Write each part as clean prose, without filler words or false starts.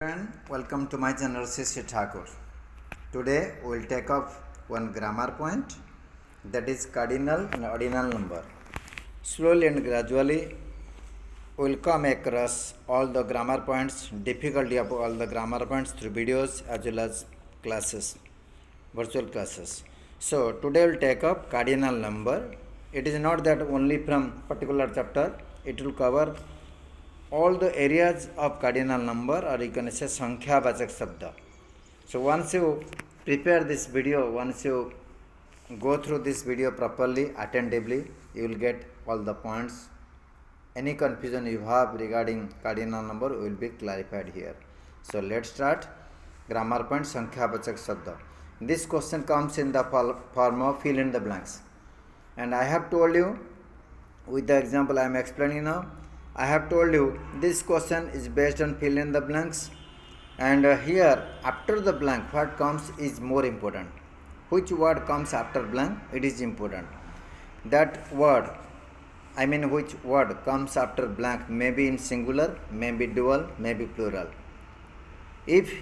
Everyone, welcome to my channel Sri Thakur. Today we will take up one grammar point, that is cardinal and ordinal number. Slowly and gradually we will come across all the grammar points, difficulty of all the grammar points through videos as well as classes, virtual classes. So today we will take up cardinal number. It is not that only from particular chapter, it will cover all the areas of cardinal number, or you can say Sankhya Vachak Shabda. So once you prepare this video, once you go through this video properly, attentively, you will get all the points. Any confusion you have regarding cardinal number will be clarified here. So let's start. Grammar point Sankhya Vachak Shabda. This question comes in the form of fill in the blanks. And I have told you, with the example I am explaining now, I have told you this question is based on fill in the blanks, and here after the blank what comes is more important. Which word comes after blank, it is important. That word, I mean which word comes after blank, may be in singular, may be dual, may be plural. If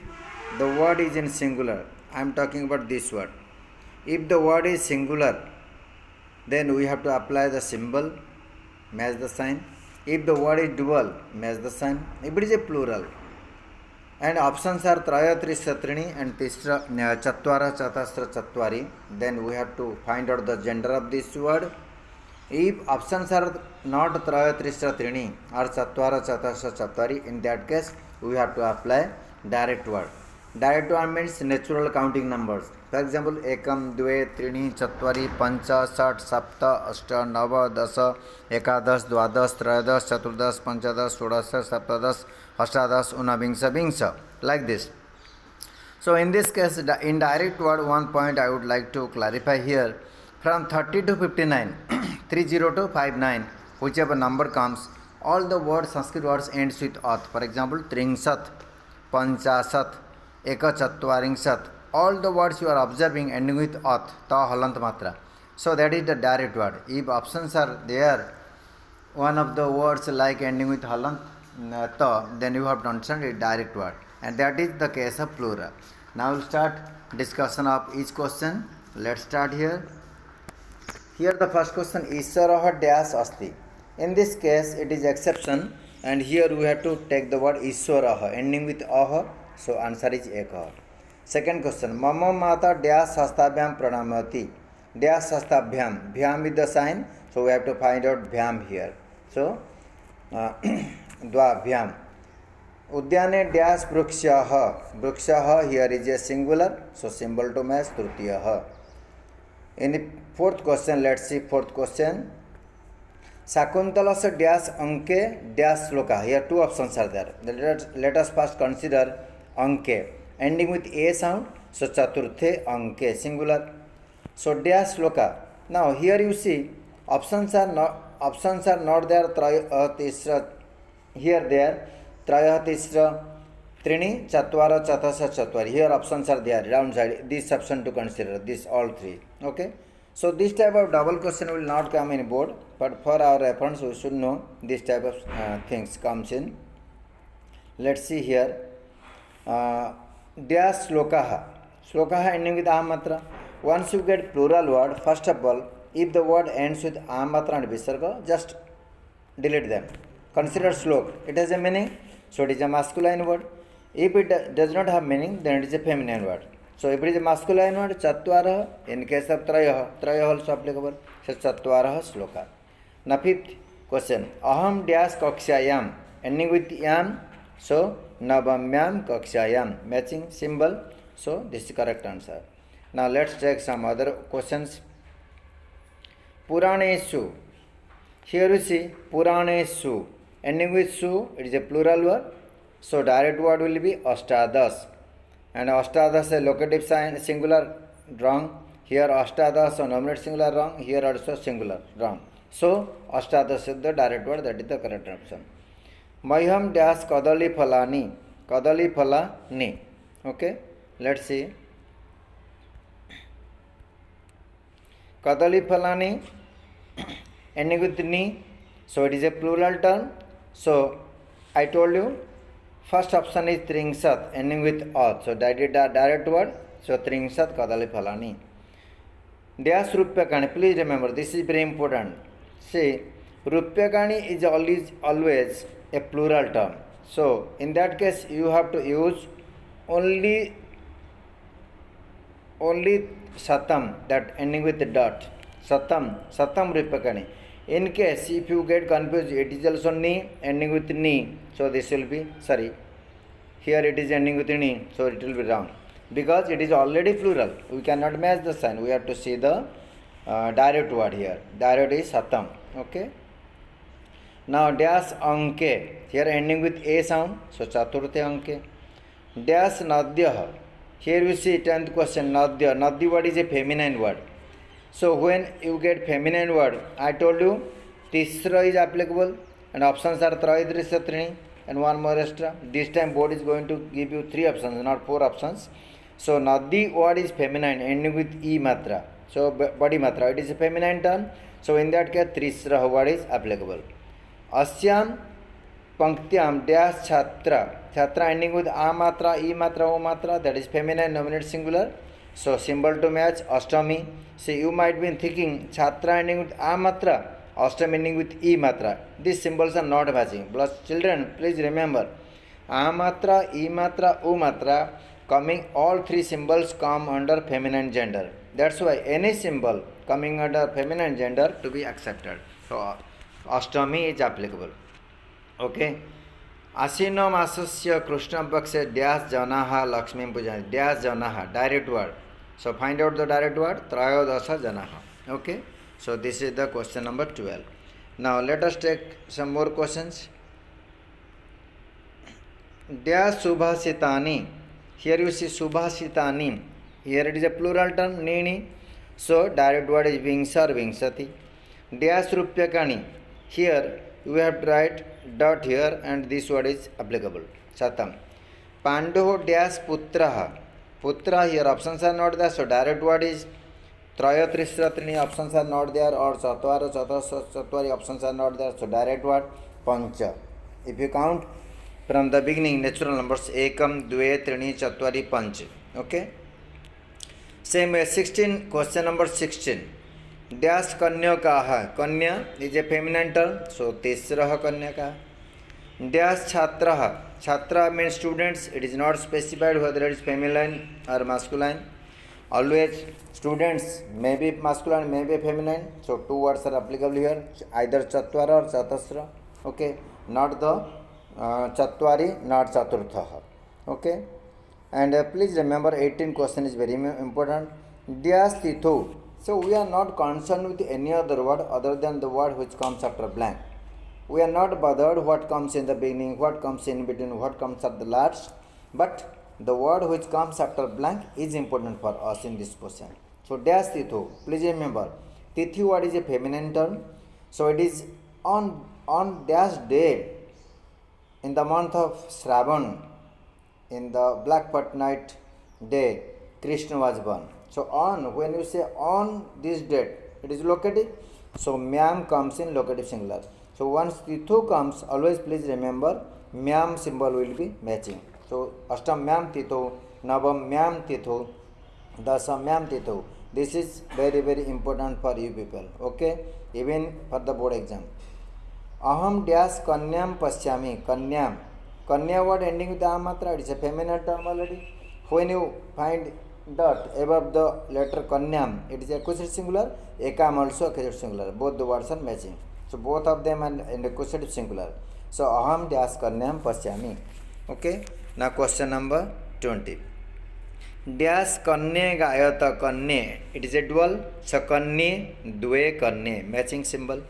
the word is in singular, I am talking about this word. If the word is singular, then we have to apply the symbol, match the sign. If the word is dual, match the sign. If it is a plural, and options are traya trisra trini and tisra chatvara chatasra chatvari, then we have to find out the gender of this word. If options are not traya trisra trini or chatvara chatasra chatvari, in that case we have to apply direct word. Direct word means natural counting numbers. For example, ekam, dve, trini, chatvari, pancha, sat, sapta, ashta, nava, dasa, ekadas, dvadas, trayadas, chaturdas, panchadas, shodasa, saptadas, ashtadas, unabhingsha, bhingsha, like this. So in this case, the indirect word, one point I would like to clarify here. From 30 to 59, 30 to 59, whichever number comes, all the words, Sanskrit words ends with at. For example, tringsat, panchasat, ekachatvarinksat, all the words you are observing ending with at, ta, halant matra. So that is the direct word. If options are there, one of the words like ending with halant ta, then you have to understand it direct word, and that is the case of plural. Now we'll start discussion of each question. Let's start here. Here the first question, Ishwarah dash asti. In this case it is exception, and here we have to take the word Ishwarah ending with ah, so answer is ekah. Second question, Mama Mata dash hastabhyam pranamati. Dash hastabhyam. Bhyam with the sign, so we have to find out bhyam here. So, dva bhyam. Udyane dash brukshaha. Brukshaha here is a singular, so symbol to match tritiyaha. In the fourth question, let's see fourth question. Sakuntala dash anke dash sloka. Here two options are there. Let us first consider anke. Ending with a sound, so chaturthe anke, singular. So dash sloka. Now here you see options are not there. Traya tisra, here there traya tisra trini chatvara chatasra chatvari. Here options are there round side. This option to consider, this all three. Okay. So this type of double question will not come in board, but for our reference we should know this type of things comes in. Let's see here. Dash slokaha. Slokaha ending with ahmatra. Once you get plural word, first of all, if the word ends with ahmatra and visarga, just delete them. Consider slok. It has a meaning, so it is a masculine word. If it does not have meaning, then it is a feminine word. So if it is a masculine word, chatvaraha. In case of trayaha also applicable. So chatvaraha sloka. Now fifth question, aham dash kakshayam. Ending with yam, so navamyam kakshayam, matching symbol, so this is correct answer. Now let's take some other questions. Puraneshu. Here you see Puraneshu ending with su, it is a plural word, so direct word will be ashtadas, and ashtadas a locative sign singular, wrong. Here ashtadas or nominate singular, wrong. Here also singular, wrong. So ashtadas is the direct word, that is the correct option. Mayham dash kadali phalani. Kadali phalani. Okay, let's see. Kadali phalani ending with ni, so it is a plural term. So I told you First option is Tringsat ending with ath. So that is the direct word. So Tringsat Kadali Phalani. Dash Rupyakani. Please remember, this is very important. See, Rupyakani is always a plural term. So in that case, you have to use only Satam, that ending with the dot. Satam Rupyakani. In case if you get confused, it is also ni ending with ni. So this will be, sorry, here it is ending with ni, so it will be wrong. Because it is already plural. We cannot match the sign. We have to see the direct word here. Direct is Satam. Okay. Now dash Anke. Here ending with a sound. So Chaturthe Anke. Dash Nadyah. Here we see 10th question. Nadya. Nadya word is a feminine word. So when you get feminine word, I told you Tisra is applicable and options are Trayadrisya Trini and one more extra. This time board is going to give you 3 options, not 4 options. So Nadi word is feminine ending with E matra. So body matra, it is a feminine term. So in that case Trisra word is applicable. Asyam Panktyam dash Chhatra. Chhatra ending with A matra, E matra, O matra, that is feminine nominate singular. So symbol to match Ashtami. So you might be thinking Chhatra ending with A matra, Ashtami ending with E matra. These symbols are not matching. Plus children, please remember, A matra, E matra, U matra, coming all 3 symbols come under feminine gender. That's why any symbol coming under feminine gender to be accepted. So Ashtami is applicable. Okay. Asino masasya Krishna Paksha Dyas Janaha Lakshmi Pujan. Dyas Janaha, direct word. So find out the direct word, Trayodasa Janaha. Okay. So this is the question number 12. Now let us take some more questions. Dyas Subhasitani. Here you see Subhasitani. Here it is a plural term, Nini. So direct word is Vingsar Vingsati. Dyas Rupyakani. Here you have to write dot here and this word is applicable. Satam. Pandoho Dyas Putraha. Putra, here options are not there, so direct word is Trayatrisratrini, options are not there, or Chatwari options are not there, so direct word Pancha. If you count from the beginning, natural numbers Ekam, Dve, Trini, Chatwari, Panch. Okay. Same way 16, question number 16. Dash Kanyakaha. Kanya is a feminine term, so Tisraha Kanyakaha. Dash Chhatraha. Chhatra means students. It is not specified whether it is feminine or masculine. Always students may be masculine, may be feminine. So 2 words are applicable here, either Chatvara or Chatasra. Okay, not the Chatwari, not Chaturthaha. Okay, and please remember 18 question is very important. Dyas Tithu. So we are not concerned with any other word other than the word which comes after blank. We are not bothered what comes in the beginning, what comes in between, what comes at the last, but the word which comes after blank is important for us in this question. So dash Tithu, please remember, Tithi word is a feminine term, so it is on dash day in the month of Shravan, in the black part night day, Krishna was born. So on, when you say on this date, it is locative, so Myam comes in locative singular. So once Tithu comes, always please remember Myam symbol will be matching. So Ashtam Myam Tithu, Navam Myam Tithu, Dasam Myam Tithu. This is very very important for you people. Okay, even for the board exam. Aham dash Kanyam Pasyami. Kanyam. Kanya word ending with Amatra, it is a feminine term already. When you find dot above the letter Kanyam, it is accusative singular. Ekam also accusative singular. Both the words are matching. So both of them are in accusative singular. So aham dash Kanyam Pasyami. Okay. Now question number 20. Dash Kanye Gayata Kanye. It is a dual. So Kanye, Dve Kanye. Matching symbol.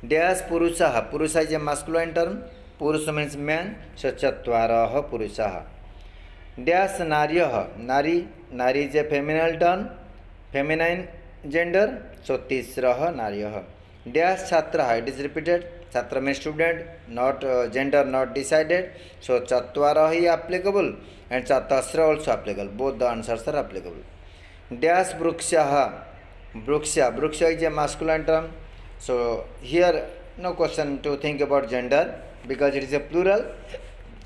Dash Purusaha. Purusa is a masculine term. Purusha means man. So Chatvaraha Purusaha. Dash Naryaha. Nari is a feminine term. Feminine gender. So Tisraha Naryaha. Dash Chhatraha. It is repeated. Chhatra means student, not gender not decided. So Chatvara is applicable and Chatasra also applicable. Both the answers are applicable. Dash Brukshaha. Bruksha is a masculine term. So here no question to think about gender because it is a plural.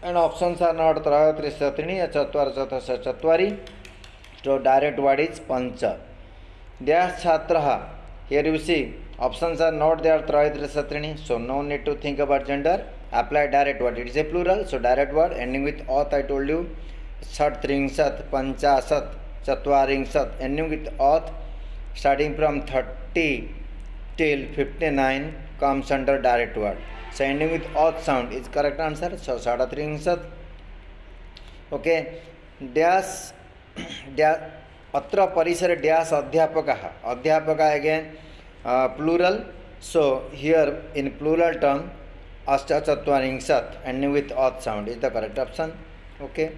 and options are not traya trisatrini chatvara chatasya chatvari. So direct word is pancha. Dash chhatraha. Here you see options are not there traya trisatrini, so no need to think about gender. Apply direct word. It is a plural, so direct word ending with auth. I told you. षट्त्रिंशत् पंचाशत् चत्वारिंशत् ending with auth starting from 30 till 59 comes under direct word. So ending with auth sound is correct answer. So षट्त्रिंशत्. Okay. Dash अत्र परिसरे dash अध्यापकः. अध्यापकः again plural. So here in plural term अष्टचत्वारिंशत् ending with auth sound is the correct option. Okay.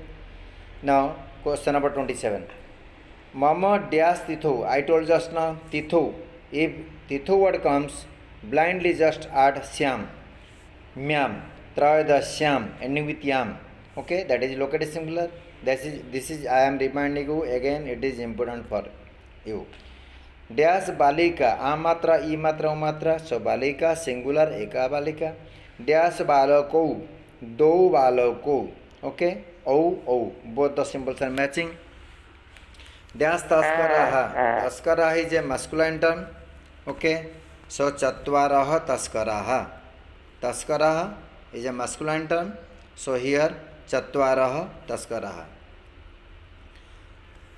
Now question number 27. Mama dash tithu. I told just now tithu. If tithu word comes, blindly just add syam, myam, trayadasyam ending with yam. Okay, that is located singular. This is I am reminding you again. It is important for you. Dash balika. A matra, e matra, o matra. So balika singular, eka balika. Dash balako. Do balako. Okay. O, both the symbols are matching. Dash taskaraha. Taskaraha is a masculine term. Okay. So chatvaraha taskaraha. Taskaraha is a masculine term. So here chatvaraha taskaraha.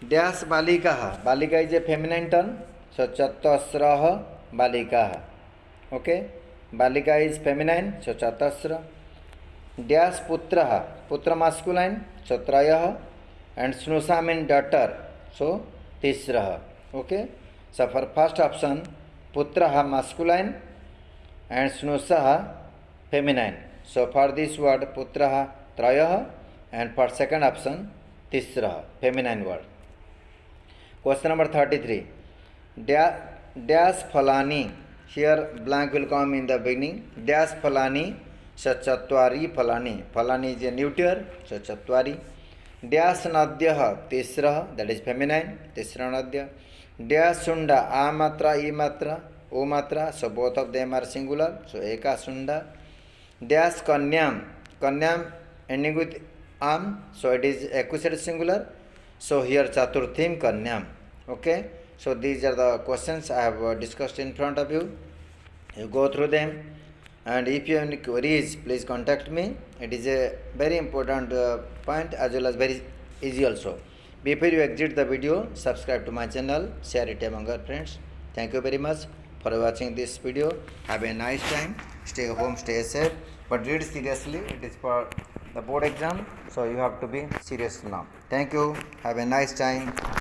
Dash balikaha. Balika is a feminine term. So chatasraha balikaha. Okay. Balika is feminine. So chatasra. Dash putraha. Putra masculine. So trayah. And snusha means daughter. So tisraha. Okay. So for first option, putraha masculine and snusha feminine. So for this word putraha trayah, and for second option tisraha feminine word. Question number 33. Dash phalani. Here blank will come in the beginning. Dash phalani. So chatvari phalani. Phalani is a neuter. So chatvari. Dash nadyah tisraha. That is feminine. Tisra nadya. Dash sunda. A matra, e matra, o matra. So both of them are singular. So eka sunda. Dash kanyam. Kanyam ending with am. So it is accusative singular. So here chaturthim kanyam. Okay. So these are the questions I have discussed in front of you. You go through them, and if you have any queries, please contact me. It is a very important point as well as very easy also. Before you exit the video, subscribe to my channel, share it among your friends. Thank you very much for watching this video. Have a nice time. Stay home, stay safe, but read seriously. It is for the board exam, so you have to be serious now. Thank you. Have a nice time.